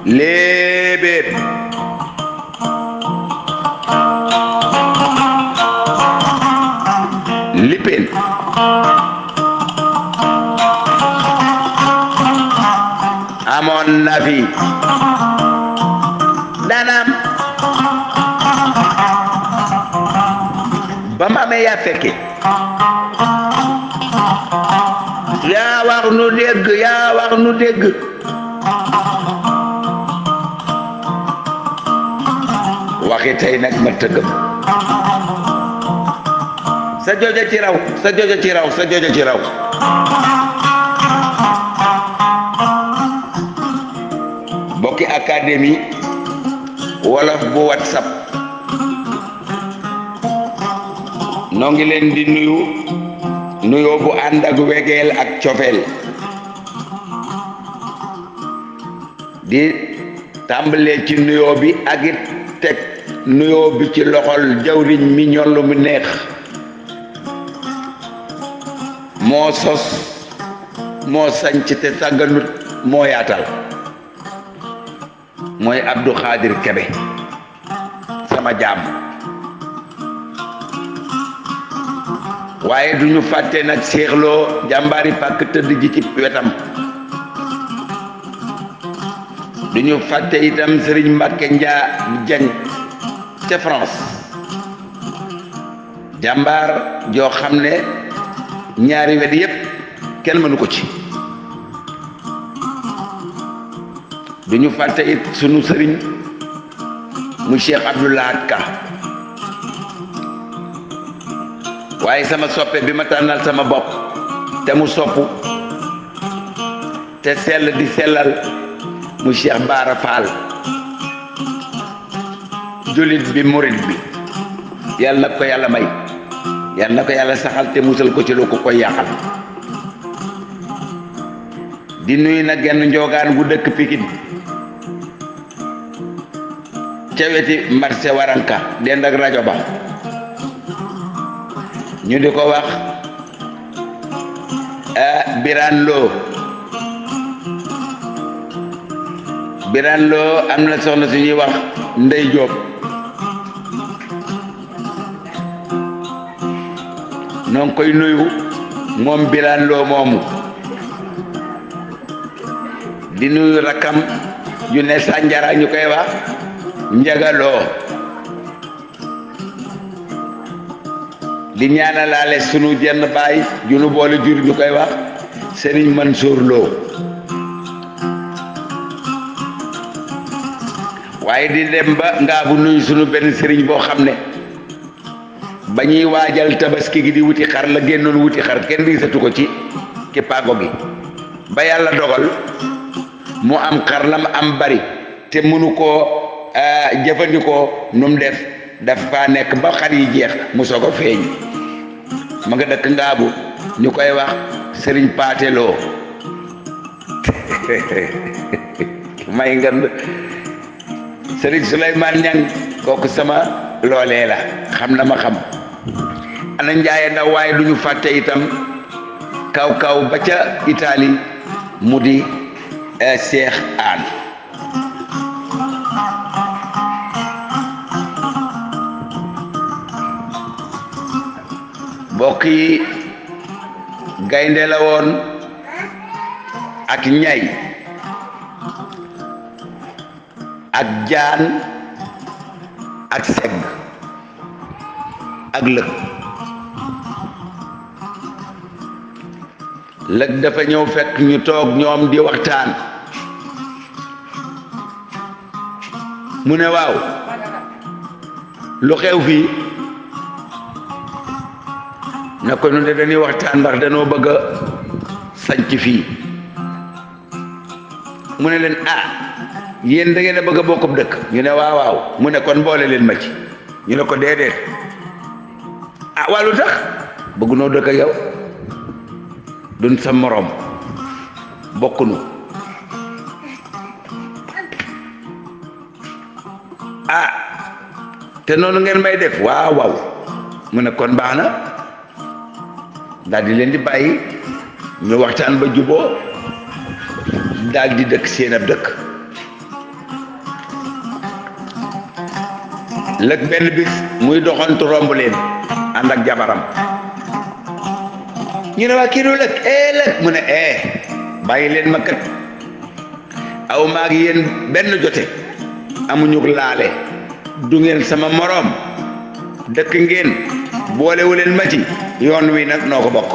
léebéet lippeen amoon na fi daanaam ba ma amee yaa fekke yaa wax nu dégg yaa wax nu dégg waxi tey nag ma tëggam sa jojo ci raw sa jojo ci raw sa jojo ci raw bokki académie wolof bu WhatsApp noo ngi leen di nuyu nuyoo bu ànd ak wegeel ak cofeel di tàmbalee ci nuyoo bi ak it teg nuyoo bi ci loxol jawriñ mi ñollu mu neex moo sos moo sanc te sàgganut moo yaatal mooy Abdou Khadir Kebe sama jaam waaye duñu fàtte nag seexloo jàmbaari pàkk tëdd ji ci wetam duñu fàtte itam Sëriñ Mbàkke Njaa Jeng ca France jàmbaar joo xam ne ñaari wet yépp kenn mënu ko ci duñu fàtte it sunu sëriñ mu Cheikh Abdou Lahad Ka waaye sama soppe bi ma tànnal sama bopp te mu soppu te sell di sellal mu Cheikh Baara Faal jullit bi murit bi yàlla na ko yàlla may yàlla na ko yàlla saxal te musal ko ci lu ko koy yàqal di nuyu nag genn njoogaan gu dëkk Pikine ca weti marché Waranka dend ak rajo ba ñu di ko wax Birane Lo am na soxna suñuy wax Ndey Jóob noo ngi koy nuyu moom Birane Lo moomu di nuyu rakkam yu ne Sanjara ñu koy wax Njagaloo di ñaanalaale sunu jenn baay ju nu boole jur ñu koy wax Serigne Mansour Lo waaye di dem ba ngaa bu nuyu sunu benn sëriñ boo xam ne ba ñuy waajal tabaski gi di wuti xar la génnoon wuti xar kenn gisatu ko ci kippaango gi ba yàlla dogal mu am xar la mu am bari te mënu koo jëfandikoo nu mu def dafa nekk ba xar yi jeex mu soog a feeñ ma nga dëkk ngaabu ñu koy wax sëriñ paateloo may ngand sëriñ Souleymane Ñang kooku sama loolee la xam na ma xam ana njaaye ndaw waaye du ñu fàtte itam kaw ba ca Italie mu di Cheikh Aan mbokk yi gaynde la woon ak ñay ak jaan ak segg ak lëg dafa ñëw fekk ñu toog ñoom di waxtaan mu ne waaw lu xew fii na ko nu de dañuy waxtaan ndax dañoo bëgg a sanc fii mu ne leen yéen da ngeen a bëgg a bokkub dëkk ñu ne waaw mu ne kon boole leen ma ci ñu ne ko déedéet waa lu tax bëgg noo dëkk ak yow duñ sa moroom bokkunu te noonu ngeen may def waaw waaw mu ne kon baax na daal di leen di bàyyi ñu waxtaan ba juboo daal di dëkk seen ab dëkk lëg benn bis muy doxantu romb leen ànd ak jabaram ñu ne waa kii du lëg lëg mu ne bàyyi leen ma kat aw maag yéen benn jote amuñu laale du ngeen sama moroom dëkk ngeen boolewu leen ma ci yoon wi nag noo ko bokk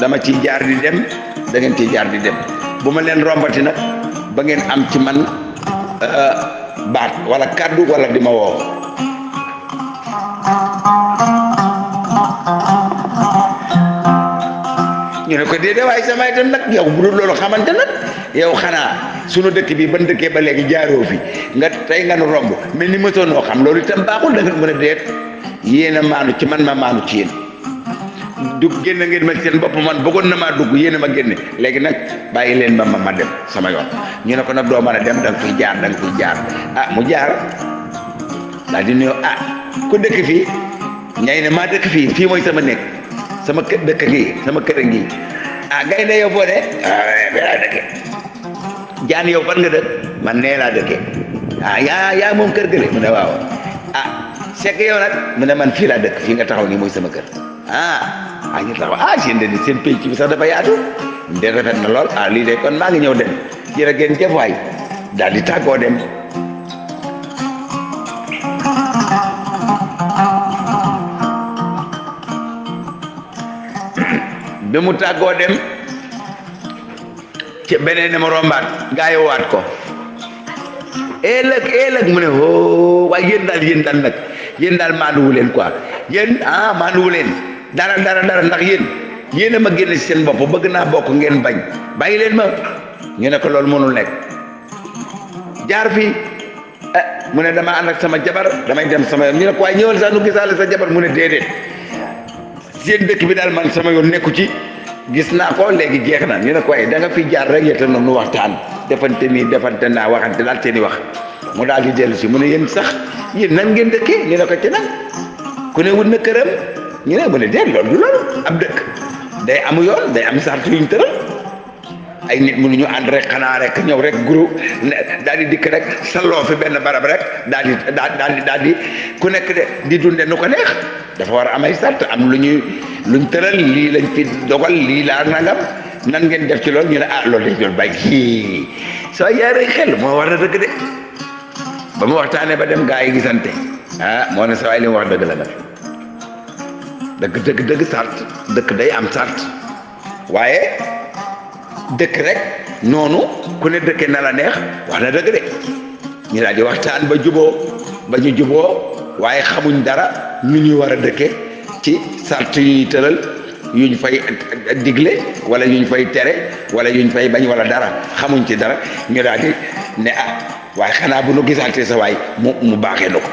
dama ciy jaar di dem da ngeen ciy jaar di dem bu ma leen rombati nag ba ngeen am ci man baat wala kàddu wala di ma woo ñu ne ko déedéet waaye sama itam nag yow bu dul loolu xamante nag yow xanaa sunu dëkk bi ban dëkkee ba léegi jaaroo fi nga tey nga nu romb mel ni mësoo noo xam loolu itam baaxul da nga mën a déet yéen a maanu ci man ma maanu ci yéen dugg génn ngeen ma seen bopp man bëggoon na maa dugg yéen a ma génne léegi nag bàyyi leen ma dem sama yoon ñu ne ko nag doo mën a dem da nga fiy jaar da nga fiy jaar mu jaar daal di nuyoo ku dëkk fii ñay ne maa dëkk fii mooy sama nekk sama kër dëkk gi sama kër ngi gaynde yow foo ne bi laa dëkke jaan yow fan nga dëkk man nee laa dëkke yaa moom kër gële mu ne waaw sekk yow nag mu ne man fii laa dëkk fii nga taxaw nii mooy sama kër ñu taxaw seen de seen pénc bi sax dafa yaatu de rafet na lool lii de kon maa ngi ñëw dem jërë ngeen jëf waay daal di tàggoo dem bi mu tàggoo dem ci beneen ne ma rombaat gaa yi waat ko ëllëg mu ne waaye yéen daal nag yéen daal maanduwu leen quoi yéen maanduwu leen dara ndax yéen a ma génne ci seen bopp bëgg naa bokk ngeen bañ bàyyi leen ma ñu ne ko loolu mënul nekk jaar fii mu ne dama ànd ak sama jabar damay dem sama yoon ñu ne ko waaye ñëwal sax nu gisaale sa jabar mu ne déedéet seen dëkk bi daal man sama yoon nekku ci gis naa ko léegi jeex na ñu ne ko waaye da nga fi jaar rek yetta noonu waxtaan defante nii defante naa waxante daal seeni wax mu daal di dellu si mu ne yéen sax yéen nan ngeen dëkkee ñu ne ko ci nag ku ne wut na këram ñu ne mu ne déet loolu du loolu ab dëkk day amu yoon day am sart yuñ tëral ay nit mënuñu ànd rek xanaa rek ñëw rek groupe daal di dikk rek salloo fi benn barab rek daal di ku nekk di dunde nu ko neex dafa war a am ay sart am luñ tëral lii lañ fi dogal lii laa nangam nan ngeen def ci loolu ñu ne loolu dañ doon bàyyi soo yaaree xel moo war na dëgg de ba mu waxtaanee ba dem gaa yi gisante moo ne sa waay li mu wax dëgg la nag dëgg sart dëkk day am sart waaye dëkk rek noonu ku ne dëkkee na la neex wax na dëgg de ñu daal di waxtaan ba ñu juboo waaye xamuñ dara ñu ñuy war a dëkke ci sart yu ñuy tëral yuñ fay digle wala yuñ fay tere wala yuñ fay bañ wala dara xamuñ ci dara ñu daal di ne waaye xanaa bu nu gisaatee sa waay mu baaxee na ko